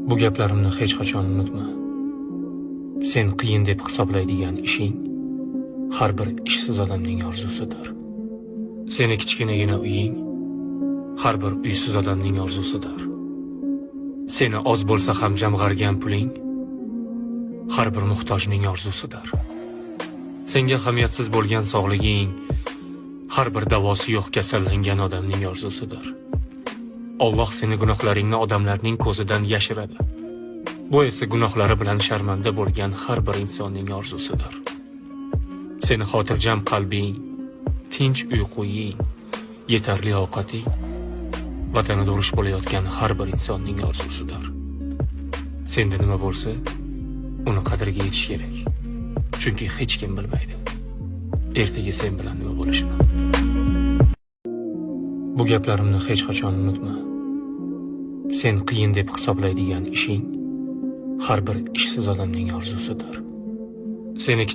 Bu gaplarimni hech qachon unutma. Sen qiyin deb hisoblaydigan ishing har bir ishsiz odamning orzusidir. Seni kichkinagina uying har bir uysiz odamning orzusidir. Seni oz bo'lsa ham jamg'argan puling har bir muhtojning orzusidir. Senga ahamiyatsiz bo'lgan sog'liging har bir davosi yo'q kasallangan odamning orzusidir. Alloh seni gunohlaringni odamlarning ko'zidan yashiradi. Bu esa gunohlari bilan sharmanda bo'lgan har bir insonning orzusidir. Seni xotirjam qalbing, tinch uyquing, yetarli ovqating, vatanida urush bo'layotgan har bir insonning orzusidir. Senda nima bo'lsa, uni qadriga yetish kerak. Chunki hech kim bilmaydi ertaga sen bilan nima bo'lishini. Bu gaplarimni hech qachon unutma. Sen qiyin deb hisoblaydigan ishing har bir ishsiz odamning orzusidir. Seni